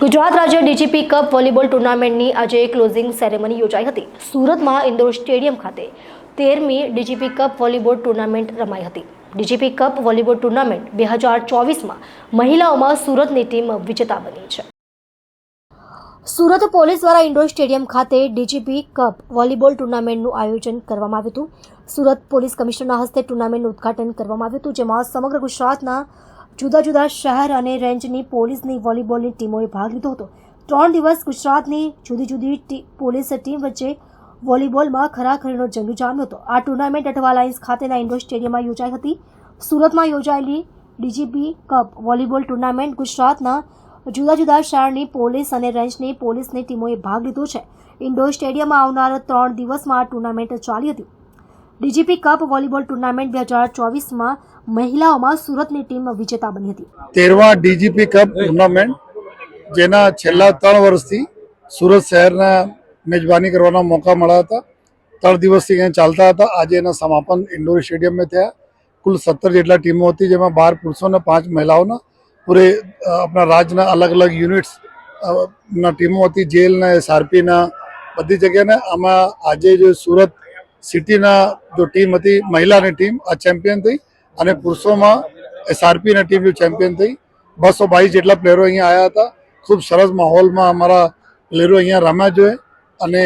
ગુજરાત રાજ્ય DGP cup volleyball ટુર્નામેન્ટની આજે closing ceremony યોજાઈ હતી। સુરતમાં ઇન્દોર સ્ટેડિયમ ખાતે 13મી ડીજીપી કપ વોલીબોલ ટુર્નામેન્ટ રમાઈ હતી। ડીજીપી કપ વોલીબોલ ટુર્નામેન્ટ 2024માં મહિલાઓમાં સુરતની ટીમ વિજેતા બની છે। સુરત પોલીસ દ્વારા ઇન્ડોર સ્ટેડિયમ ખાતે ડીજીપી કપ વોલીબોલ ટુર્નામેન્ટનું આયોજન કરવામાં આવ્યું હતું। સુરત પોલીસ કમિશનરના હસ્તે ટુર્નામેન્ટનું ઉદ્ઘાટન કરવામાં આવ્યું હતું, જેમાં સમગ્ર ગુજરાતના જુદા જુદા શહેર અને રેન્જની પોલીસની વોલીબોલની ટીમોએ ભાગ લીધો હતો। 3 દિવસ ગુજરાતની જુદી જુદી પોલીસ ટીમ વચ્ચે વોલીબોલમાં ખરાખરીનો જંગ જામ્યો હતો। આ ટુર્નામેન્ટ અઠવા લાઇન્સ ખાતેના ઇન્ડોર સ્ટેડિયમમાં યોજાઈ હતી। સુરતમાં યોજાયેલી ડીજીપી કપ વોલીબોલ ટુર્નામેન્ટ ગુજરાતના જુદા જુદા શહેરની પોલીસ અને રેન્જની પોલીસની ટીમોએ ભાગ લીધો છે। ઇન્ડોર સ્ટેડિયમમાં આવનાર 3 દિવસમાં આ ટુર્નામેન્ટ ચાલી હતી। ડીજીપી કપ વોલીબોલ ટુર્નામેન્ટ 2024માં મહિલાઓમાં સુરતની ટીમ વિજેતા બની હતી। 13મા ડીજીપી કપ ટુર્નામેન્ટ જેના છેલ્લા 3 વર્ષથી સુરત શહેરના મેજબાની કરવાનો મોકા મળ્યા હતા। 3 દિવસથી અહીં ચાલતા હતા। આજે એના સમાપન ઇન્ડોર સ્ટેડિયમમાં થયા। કુલ 17 જેટલા ટીમો હતી, જેમાં 12 પુરુષોના 5 મહિલાઓના પૂરે આપણા રાજ્યના અલગ અલગ યુનિટ્સ ના ટીમો હતી। જેલના, એસઆરપીના, બધી જગ્યાના। આમાં આજે જો સુરત સિટીના જો ટીમ હતી, મહિલાની ટીમ આ ચેમ્પિયન થઈ અને પુરુષોમાં એસઆરપીની ટીમ જો ચેમ્પિયન થઈ। 222 જેટલા પ્લેયરો અહીંયા આવ્યા હતા। ખૂબ સરસ માહોલમાં અમારા પ્લેયરો અહીંયા રમ્યા જોઈએ અને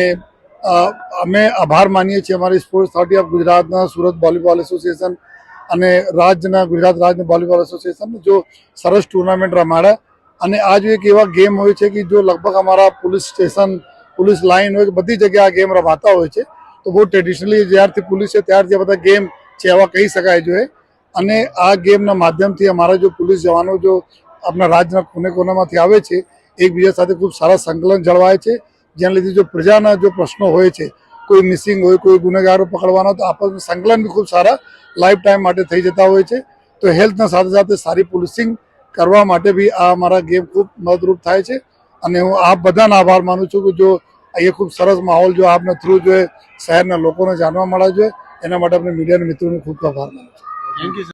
અમે આભાર માનીએ છીએ અમારી સ્પોર્ટ્સ ઓથોરિટી ઓફ ગુજરાતના, સુરત વોલીબોલ એસોસિએશન અને રાજ્યના ગુજરાત રાજ્ય વોલીબોલ એસોસિએશન જો સરસ ટુર્નામેન્ટ રમાડ્યા। અને આ જો એક એવા ગેમ હોય છે કે જો લગભગ અમારા પોલીસ સ્ટેશન, પોલીસ લાઇન હોય, બધી જગ્યાએ આ ગેમ રમાતા હોય છે। તો બહુ ટ્રેડિશનલી જ્યારથી પોલીસ છે ત્યારથી બધા ગેમ છે એવા કહી શકાય જોઈએ। અને આ ગેમના માધ્યમથી અમારા જો પોલીસ જવાનો જો આપણા રાજ્યના ખૂણે કોનામાંથી આવે છે, એકબીજા સાથે ખૂબ સારા સંકલન જળવાય છે, જેના લીધે જો પ્રજાના જો પ્રશ્નો હોય છે, કોઈ મિસિંગ હોય, કોઈ ગુનેગારો પકડવાનો, તો આપણા સંકલન બી ખૂબ સારા લાઈફ ટાઈમ માટે થઈ જતા હોય છે। તો હેલ્થના સાથે સાથે સારી પોલીસિંગ કરવા માટે બી આ અમારા ગેમ ખૂબ મદદરૂપ થાય છે। અને હું આપ બધાનો આભાર માનું છું કે જો અહીંયા ખૂબ સરસ માહોલ જો આપના થ્રુ જો શહેરના લોકોને જાણવા મળે છે, એના માટે આપણે મીડિયાના મિત્રોનો ખૂબ આભાર માનું છું।